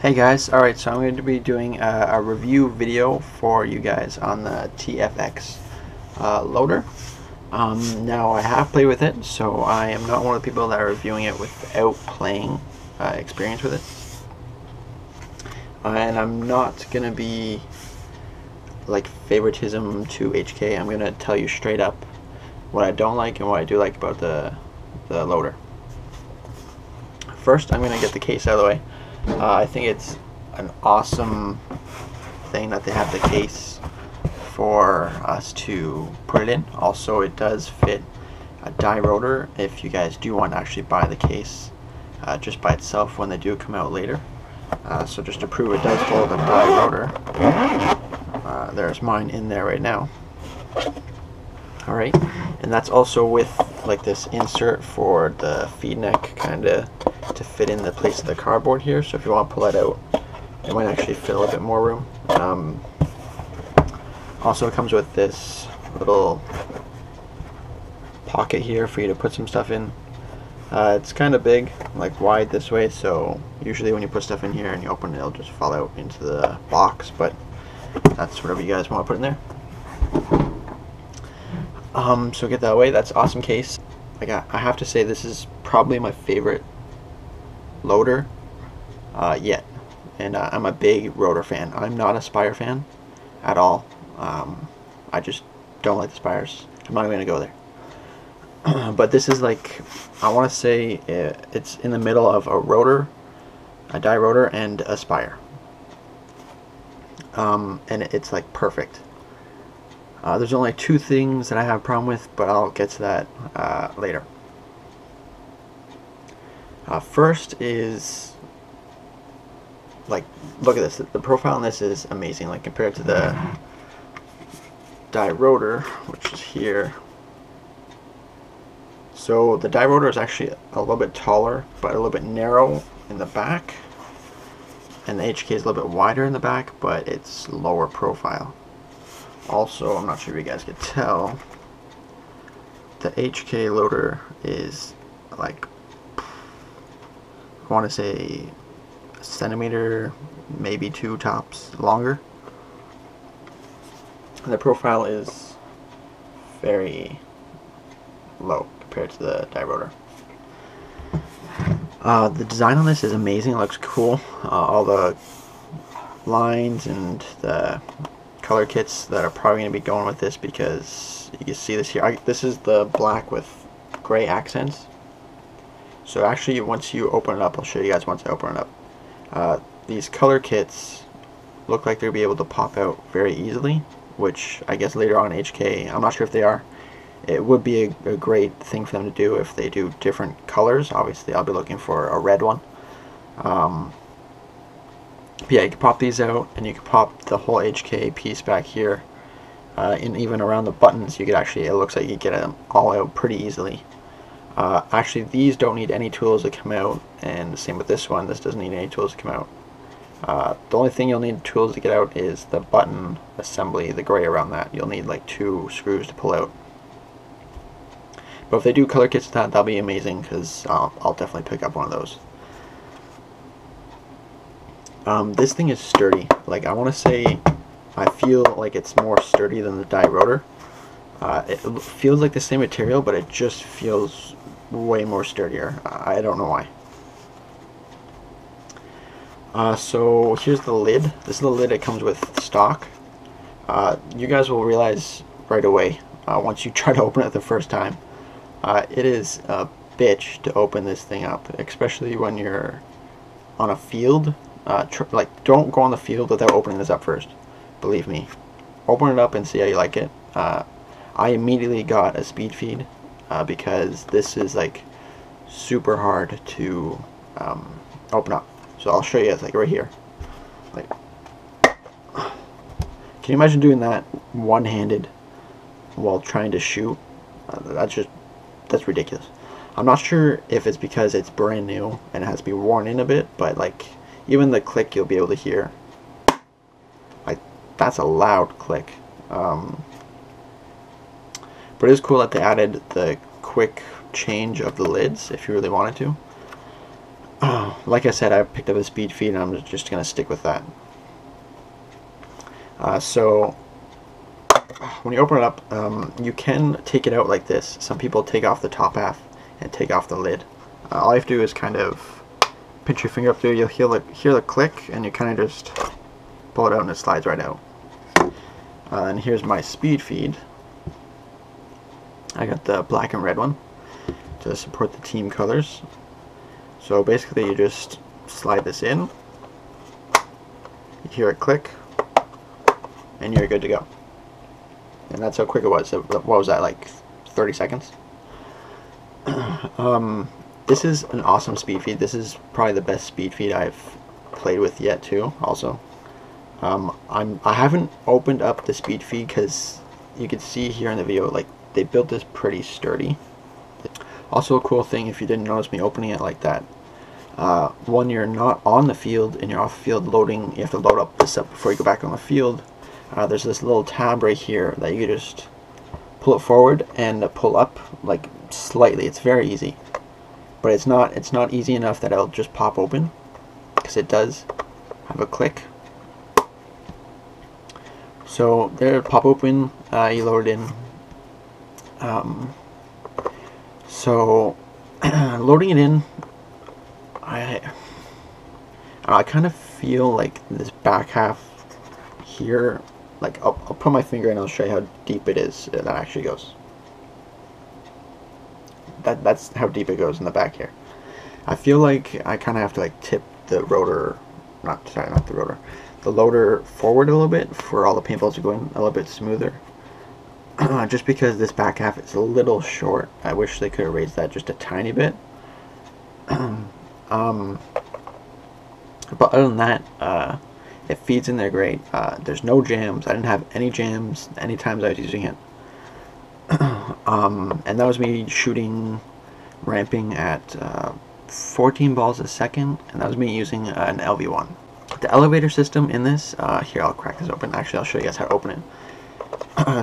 Hey guys, alright, so I'm going to be doing a review video for you guys on the TFX loader. Now I have played with it, so I am not one of the people that are reviewing it without playing experience with it. And I'm not going to be like favoritism to HK. I'm going to tell you straight up what I don't like and what I do like about the loader. First, I'm going to get the case out of the way. I think it's an awesome thing that they have the case for us to put it in. Also, it does fit a die rotor if you guys do want to actually buy the case just by itself when they do come out later. So just to prove it does hold a die rotor, there's mine in there right now. Alright, and that's also with like this insert for the feed neck kind of to fit in the place of the cardboard here, so if you want to pull that out it might actually fit a little bit more room. Also it comes with this little pocket here for you to put some stuff in. It's kind of big, like wide this way, so usually when you put stuff in here and you open it, it'll just fall out into the box, but that's whatever you guys want to put in there. So get that away. That's awesome case. Like I have to say, this is probably my favorite loader yet, and I'm a big rotor fan. I'm not a Spire fan at all. I just don't like the Spires. I'm not going to go there. But this is like, I want to say it's in the middle of a rotor, a die rotor, and a Spire, and it's like perfect. There's only two things that I have a problem with, but I'll get to that later. First is, like, look at this. The profile on this is amazing, like compared to the die rotor, which is here. So the die rotor is actually a little bit taller, but a little bit narrow in the back, and the HK is a little bit wider in the back, but it's lower profile. Also, I'm not sure if you guys could tell, the HK loader is like, I want to say a centimeter, maybe two tops longer. And the profile is very low compared to the die rotor. The design on this is amazing. It looks cool. All the lines and the color kits that are probably going to be going with this, because you can see this here. This is the black with gray accents. So actually, once you open it up, I'll show you guys once I open it up. These color kits look like they'll be able to pop out very easily, which I guess later on HK, I'm not sure if they are. It would be a great thing for them to do if they do different colors. Obviously, I'll be looking for a red one. But yeah, you can pop these out, and you can pop the whole HK piece back here, and even around the buttons you could actually, it looks like you get them all out pretty easily. Actually, these don't need any tools to come out, and the same with this one. This doesn't need any tools to come out. The only thing you'll need tools to get out is the button assembly, the gray around that. You'll need like 2 screws to pull out. But if they do color kits to that, that'll be amazing, because I'll definitely pick up one of those. This thing is sturdy. Like, I want to say, I feel like it's more sturdy than the die rotor. It feels like the same material, but it just feels way more sturdier. I don't know why. So here's the lid. This is the lid it comes with stock. You guys will realize right away once you try to open it the first time. It is a bitch to open this thing up, especially when you're on a field. Like, don't go on the field without opening this up first. Believe me. Open it up and see how you like it. I immediately got a speed feed because this is like super hard to open up. So I'll show you guys, like right here. Like, can you imagine doing that one-handed while trying to shoot? That's ridiculous. I'm not sure if it's because it's brand new and it has to be worn in a bit, but like, even the click you'll be able to hear. Like, that's a loud click. But it is cool that they added the quick change of the lids if you really wanted to. Like I said, I picked up a speed feed and I'm just going to stick with that. So when you open it up, you can take it out like this. Some people take off the top half and take off the lid. All you have to do is kind of pinch your finger up there. You'll hear the click, and you kind of just pull it out and it slides right out. And here's my speed feed. I got the black and red one to support the team colors. So basically you just slide this in, you hear it click, and you're good to go. And that's how quick it was. What was that, like 30 seconds? This is an awesome speed feed. This is probably the best speed feed I've played with yet too, also. I haven't opened up the speed feed because you can see here in the video, like, they built this pretty sturdy. Also a cool thing, if you didn't notice me opening it like that, when you're not on the field and you're off field loading, you have to load up this up before you go back on the field. There's this little tab right here that you just pull it forward and pull up, like, slightly. It's very easy, but it's not easy enough that it'll just pop open, because it does have a click. So there, pop open, you load it in. So loading it in, I kind of feel like this back half here, like I'll put my finger in and I'll show you how deep it is. That actually goes. That's how deep it goes in the back here. I feel like I kind of have to like tip the rotor, not the rotor, the loader forward a little bit for all the paintballs to go in a little bit smoother. Just because this back half is a little short. I wish they could have raised that just a tiny bit. But other than that, it feeds in there great. There's no jams. I didn't have any jams any times I was using it. And that was me shooting, ramping at 14 balls a second, and that was me using an LV1. The elevator system in this, here, I'll crack this open. Actually, I'll show you guys how to open it.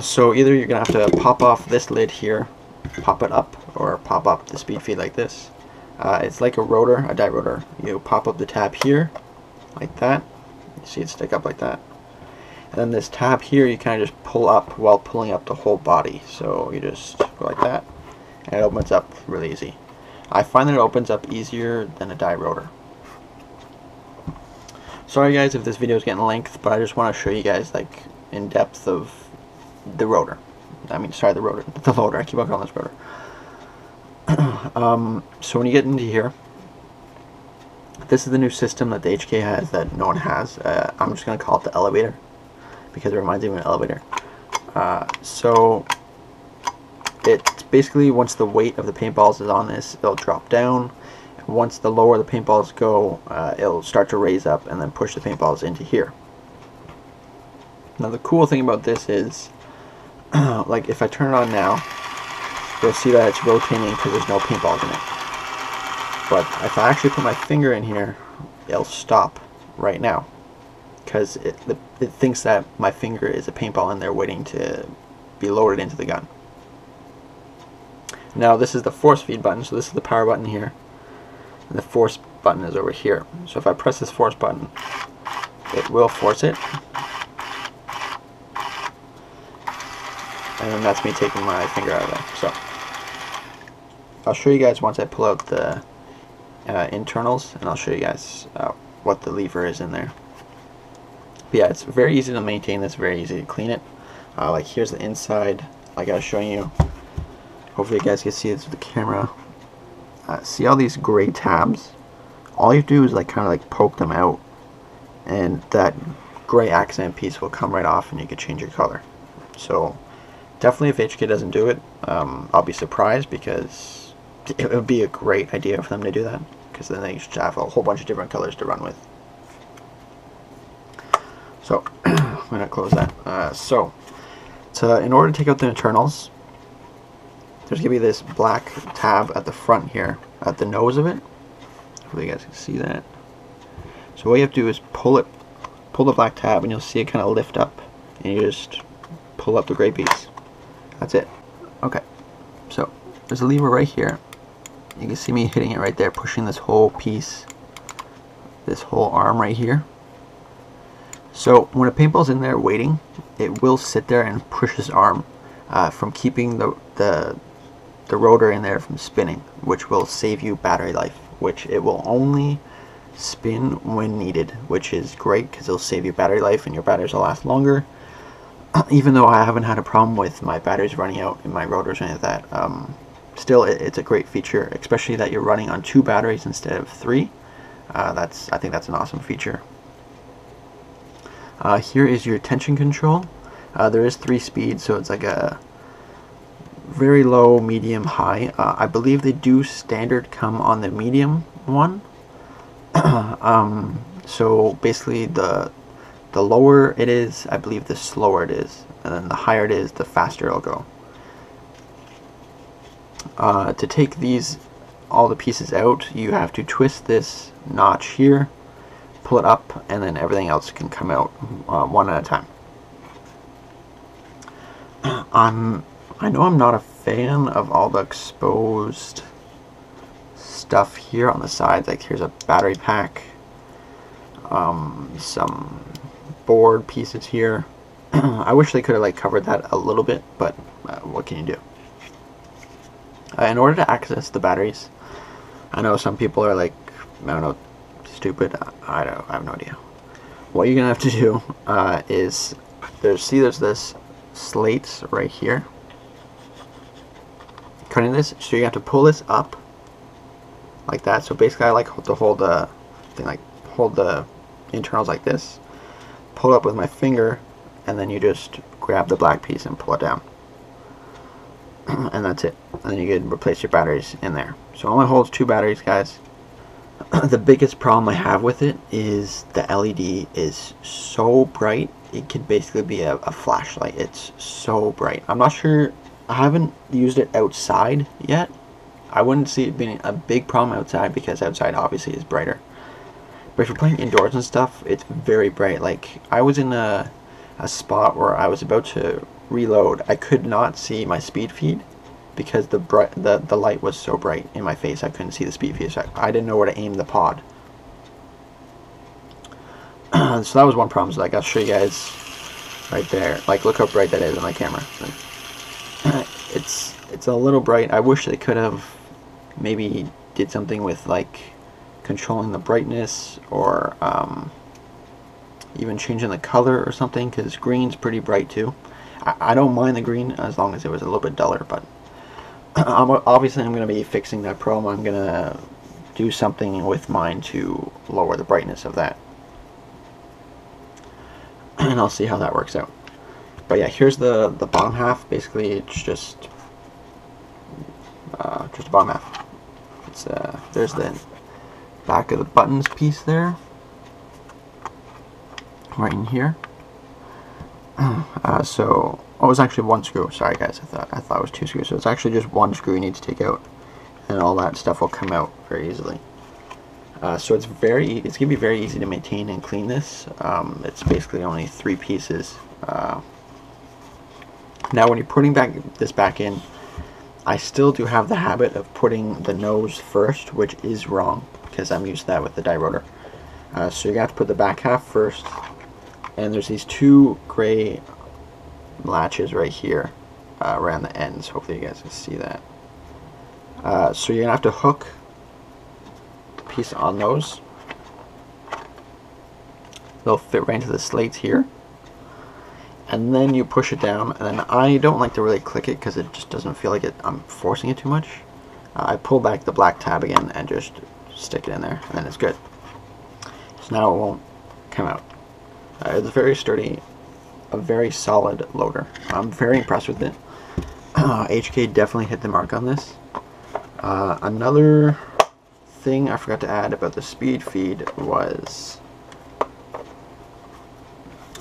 So either you're going to have to pop off this lid here, pop it up, or pop up the speed feed like this. It's like a rotor, a die rotor. You pop up the tab here, like that. You see it stick up like that. And then this tab here, you kind of just pull up while pulling up the whole body. So you just go like that, and it opens up really easy. I find that it opens up easier than a die rotor. Sorry guys if this video is getting length, but I just want to show you guys like in depth of the rotor. I mean, sorry, the rotor, the loader. I keep on calling this rotor. So when you get into here, this is the new system that the HK has that no one has. I'm just going to call it the elevator because it reminds me of an elevator. So it's basically, once the weight of the paintballs is on this, it'll drop down. Once the lower the paintballs go, it'll start to raise up and then push the paintballs into here. Now the cool thing about this is, like if I turn it on now, you'll see that it's rotating because there's no paintballs in it. But if I actually put my finger in here, it'll stop right now because it thinks that my finger is a paintball in there waiting to be loaded into the gun. Now this is the force feed button, so this is the power button here, and the force button is over here. So if I press this force button, it will force it. And then that's me taking my finger out of there. So I'll show you guys once I pull out the internals, and I'll show you guys what the lever is in there. But yeah, it's very easy to maintain this, very easy to clean it. Like here's the inside, like I was showing you. Hopefully you guys can see this with the camera. See all these gray tabs? All you do is like kind of like poke them out, and that gray accent piece will come right off, and you can change your color. So definitely, if HK doesn't do it, I'll be surprised, because it would be a great idea for them to do that, because then they should have a whole bunch of different colors to run with. So I'm gonna close that. In order to take out the internals, there's gonna be this black tab at the front here, at the nose of it. Hopefully you guys can see that. So all you have to do is pull the black tab, and you'll see it kind of lift up, and you just pull up the gray piece. That's it. Okay, so there's a lever right here. You can see me hitting it right there, pushing this whole piece, this whole arm right here. So when a paintball's in there waiting, it will sit there and push this arm from keeping the rotor in there from spinning, which will save you battery life, which it will only spin when needed, which is great because it'll save you battery life and your batteries will last longer. Even though I haven't had a problem with my batteries running out in my rotors or anything like that, still it's a great feature, especially that you're running on 2 batteries instead of 3. I think that's an awesome feature. Here is your tension control. There is 3 speeds, so it's like a very low, medium, high. I believe they do standard come on the medium one. So basically the lower it is, I believe the slower it is, and then the higher it is, the faster it'll go. To take all the pieces out, you have to twist this notch here, pull it up, and then everything else can come out one at a time. I know I'm not a fan of all the exposed stuff here on the sides. Like here's a battery pack, some board pieces here. I wish they could have like covered that a little bit, but what can you do? In order to access the batteries, I know some people are like, I don't know, stupid. I have no idea. What you're gonna have to do is there's this slate right here. Cutting this, so you have to pull this up like that. So basically, I like to hold the thing, like hold the internals like this, pull it up with my finger, and then you just grab the black piece and pull it down, and that's it. And then you can replace your batteries in there. So it only holds 2 batteries, guys. The biggest problem I have with it is the LED is so bright. It could basically be a flashlight. It's so bright. I'm not sure. I haven't used it outside yet. I wouldn't see it being a big problem outside because outside obviously is brighter. But if you're playing indoors and stuff, it's very bright. Like I was in a spot where I was about to reload. I could not see my speed feed because the light was so bright in my face. I couldn't see the speed feed. So I didn't know where to aim the pod. So that was one problem. So like I'll show you guys right there. Like look how bright that is on my camera. It's a little bright. I wish they could have maybe did something with like controlling the brightness or even changing the color or something, because green's pretty bright too. I don't mind the green as long as it was a little bit duller, but obviously I'm going to be fixing that problem. I'm going to do something with mine to lower the brightness of that, and I'll see how that works out. But yeah, here's the bottom half. Basically, it's just the bottom half. It's there's the back of the buttons piece there, right in here. So it was actually 1 screw. Sorry guys, I thought it was 2 screws. So it's actually just 1 screw you need to take out, and all that stuff will come out very easily. So it's gonna be very easy to maintain and clean this. It's basically only 3 pieces. Now when you're putting this back in, I still do have the habit of putting the nose first, which is wrong because I'm used to that with the die rotor. So you have to put the back half first, and there's these 2 gray latches right here around the ends. Hopefully you guys can see that. So you're gonna have to hook the piece on those. They'll fit right into the slates here, and then you push it down. And then I don't like to really click it because it just doesn't feel like I'm forcing it too much. I pull back the black tab again and just stick it in there, and then it's good. So now it won't come out. It's very sturdy, a very solid loader. I'm very impressed with it. HK definitely hit the mark on this. Another thing I forgot to add about the speed feed was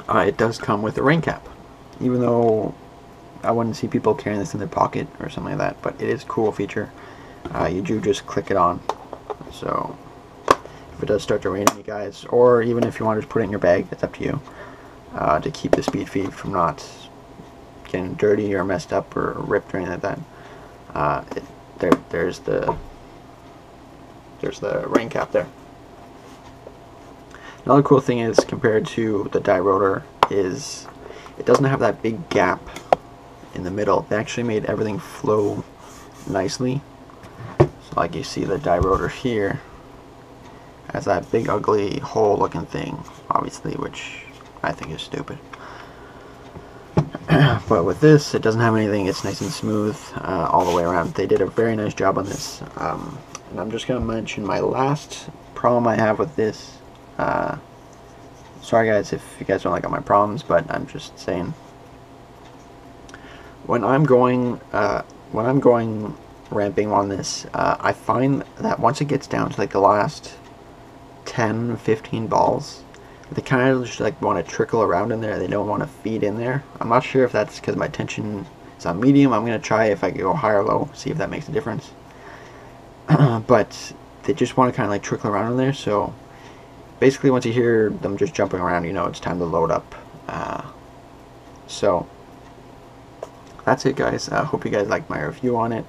it does come with a rain cap, even though I wouldn't see people carrying this in their pocket or something like that, but it is a cool feature. You do just click it on, so if it does start to rain on you guys, or even if you want to just put it in your bag, it's up to you, to keep the speed feed from not getting dirty or messed up or ripped or anything like that. There's the there's the rain cap there. Another cool thing is, compared to the die rotor, is it doesn't have that big gap in the middle. They actually made everything flow nicely. So like you see, the die rotor here has that big ugly hole looking thing, obviously, which I think is stupid. But with this, it doesn't have anything. It's nice and smooth all the way around. They did a very nice job on this. And I'm just going to mention my last problem I have with this. Sorry guys if you guys don't like all my problems, but I'm just saying, when I'm going ramping on this, I find that once it gets down to like the last 10-15 balls, they kind of just like want to trickle around in there. They don't want to feed in there. I'm not sure if that's because my tension is on medium. I'm going to try if I can go high or low, see if that makes a difference. But they just want to kind of like trickle around in there. So basically, once you hear them just jumping around, you know it's time to load up. So that's it, guys. I hope you guys liked my review on it.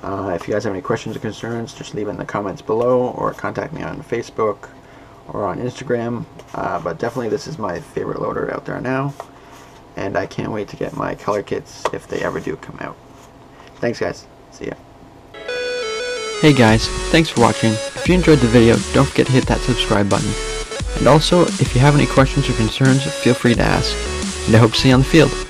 If you guys have any questions or concerns, just leave it in the comments below, or contact me on Facebook or on Instagram. But definitely, this is my favorite loader out there now, and I can't wait to get my color kits if they ever do come out. Thanks, guys. See ya. Hey guys, thanks for watching. If you enjoyed the video, don't forget to hit that subscribe button. And also, if you have any questions or concerns, feel free to ask. And I hope to see you on the field.